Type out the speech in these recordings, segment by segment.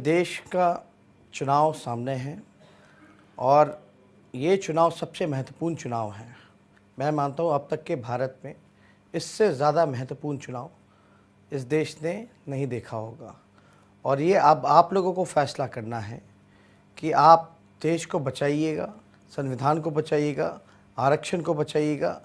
देश का चुनाव सामने है और ये चुनाव सबसे महत्वपूर्ण चुनाव है। मैं मानता हूँ अब तक के भारत में इससे ज़्यादा महत्वपूर्ण चुनाव इस देश ने नहीं देखा होगा। और ये अब आप लोगों को फैसला करना है कि आप देश को बचाइएगा, संविधान को बचाइएगा, आरक्षण को बचाइएगा,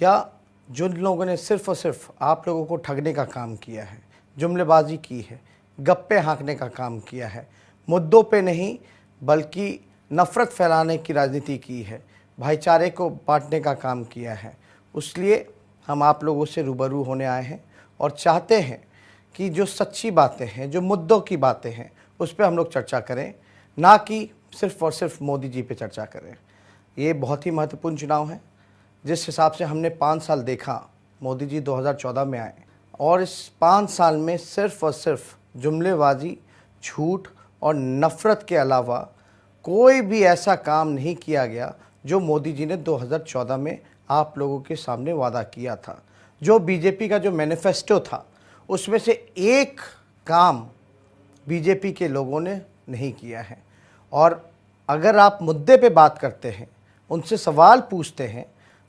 या जिन लोगों ने सिर्फ़ और सिर्फ आप लोगों को ठगने का काम किया है, जुमलेबाजी की है, गप्पे हाँकने का काम किया है, मुद्दों पे नहीं बल्कि नफ़रत फैलाने की राजनीति की है, भाईचारे को बांटने का काम किया है, उसलिए हम आप लोगों से रूबरू होने आए हैं और चाहते हैं कि जो सच्ची बातें हैं, जो मुद्दों की बातें हैं, उस पर हम लोग चर्चा करें, ना कि सिर्फ़ और सिर्फ मोदी जी पे चर्चा करें। ये बहुत ही महत्वपूर्ण चुनाव है। जिस हिसाब से हमने 5 साल देखा, मोदी जी 2014 में आए और इस 5 साल में सिर्फ़ और सिर्फ जुमलेबाजी, झूठ और नफ़रत के अलावा कोई भी ऐसा काम नहीं किया गया जो मोदी जी ने 2014 में आप लोगों के सामने वादा किया था। जो बीजेपी का जो मैनिफेस्टो था, उसमें से एक काम बीजेपी के लोगों ने नहीं किया है। और अगर आप मुद्दे पे बात करते हैं, उनसे सवाल पूछते हैं,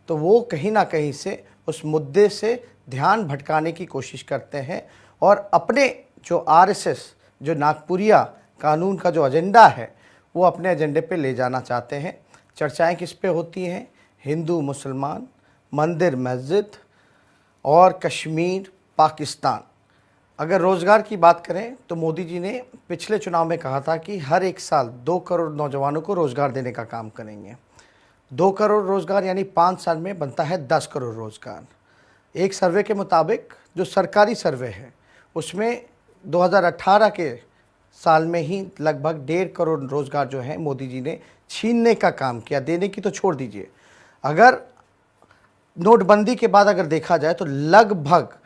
तो वो कहीं ना कहीं से उस मुद्दे से ध्यान भटकाने की कोशिश करते हैं और अपने जो आरएसएस, जो नागपुरिया कानून का जो एजेंडा है, वो अपने एजेंडे पे ले जाना चाहते हैं। चर्चाएं किस पे होती हैं? हिंदू मुसलमान, मंदिर मस्जिद और कश्मीर पाकिस्तान। अगर रोज़गार की बात करें तो मोदी जी ने पिछले चुनाव में कहा था कि हर एक साल 2 करोड़ नौजवानों को रोज़गार देने का काम करेंगे। 2 करोड़ रोज़गार यानी 5 साल में बनता है 10 करोड़ रोज़गार। एक सर्वे के मुताबिक, जो सरकारी सर्वे है, उसमें 2018 के साल में ही लगभग 1.5 करोड़ रोज़गार जो है मोदी जी ने छीनने का काम किया। देने की तो छोड़ दीजिए, अगर नोटबंदी के बाद अगर देखा जाए तो लगभग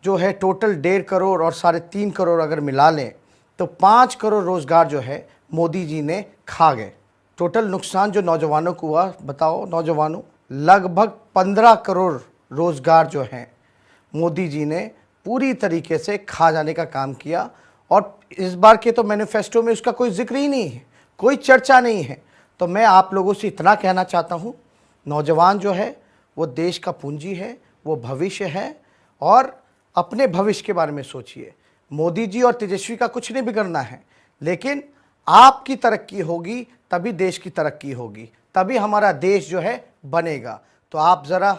जो है टोटल 1.5 करोड़ और 3.5 करोड़ अगर मिला लें तो 5 करोड़ रोज़गार जो है मोदी जी ने खा गए। टोटल नुकसान जो नौजवानों को हुआ, बताओ नौजवानों, लगभग 15 करोड़ रोज़गार जो हैं मोदी जी ने पूरी तरीके से खा जाने का काम किया। और इस बार के तो मैनिफेस्टो में उसका कोई जिक्र ही नहीं है, कोई चर्चा नहीं है। तो मैं आप लोगों से इतना कहना चाहता हूँ, नौजवान जो है वो देश का पूंजी है, वो भविष्य है, और अपने भविष्य के बारे में सोचिए। मोदी जी और तेजस्वी का कुछ नहीं बिगड़ना है, लेकिन आपकी तरक्की होगी तभी देश की तरक्की होगी, तभी हमारा देश जो है बनेगा। तो आप ज़रा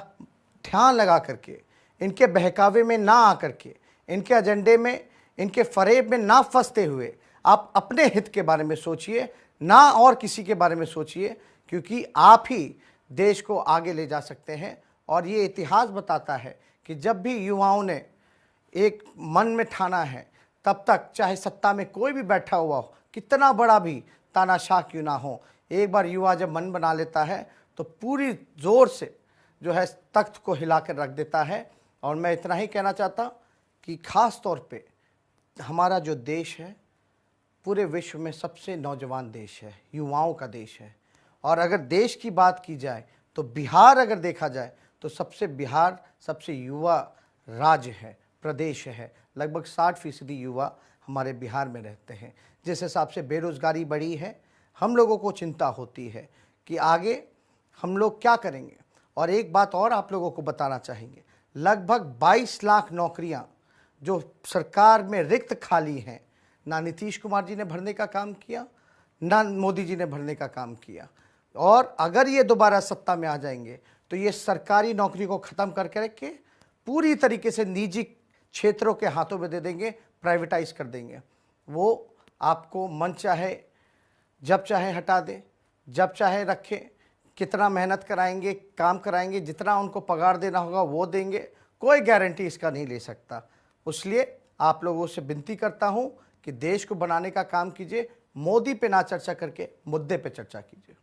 ध्यान लगा करके, इनके बहकावे में ना आकर के, इनके एजेंडे में, इनके फरेब में ना फंसते हुए आप अपने हित के बारे में सोचिए, ना और किसी के बारे में सोचिए, क्योंकि आप ही देश को आगे ले जा सकते हैं। और ये इतिहास बताता है कि जब भी युवाओं ने एक मन में ठाना है, तब तक चाहे सत्ता में कोई भी बैठा हुआ हो, कितना बड़ा भी तानाशाह क्यों ना हो, एक बार युवा जब मन बना लेता है तो पूरी ज़ोर से जो है तख्त को हिला कर रख देता है। और मैं इतना ही कहना चाहता कि ख़ास तौर पे हमारा जो देश है पूरे विश्व में सबसे नौजवान देश है, युवाओं का देश है। और अगर देश की बात की जाए तो बिहार अगर देखा जाए तो बिहार सबसे युवा राज्य है, प्रदेश है। लगभग 60% युवा हमारे बिहार में रहते हैं। जिस हिसाब से बेरोज़गारी बढ़ी है, हम लोगों को चिंता होती है कि आगे हम लोग क्या करेंगे। और एक बात और आप लोगों को बताना चाहेंगे, लगभग 22 लाख नौकरियां जो सरकार में रिक्त खाली हैं, ना नीतीश कुमार जी ने भरने का काम किया, ना मोदी जी ने भरने का काम किया। और अगर ये दोबारा सत्ता में आ जाएंगे तो ये सरकारी नौकरी को ख़त्म करके रख के पूरी तरीके से निजी क्षेत्रों के हाथों में दे देंगे, प्राइवेटाइज कर देंगे। वो आपको मन चाहे जब चाहे हटा दे, जब चाहे रखें, कितना मेहनत कराएंगे, काम कराएंगे, जितना उनको पगार देना होगा वो देंगे, कोई गारंटी इसका नहीं ले सकता। इसलिए आप लोगों से विनती करता हूं कि देश को बनाने का काम कीजिए, मोदी पे ना चर्चा करके मुद्दे पे चर्चा कीजिए।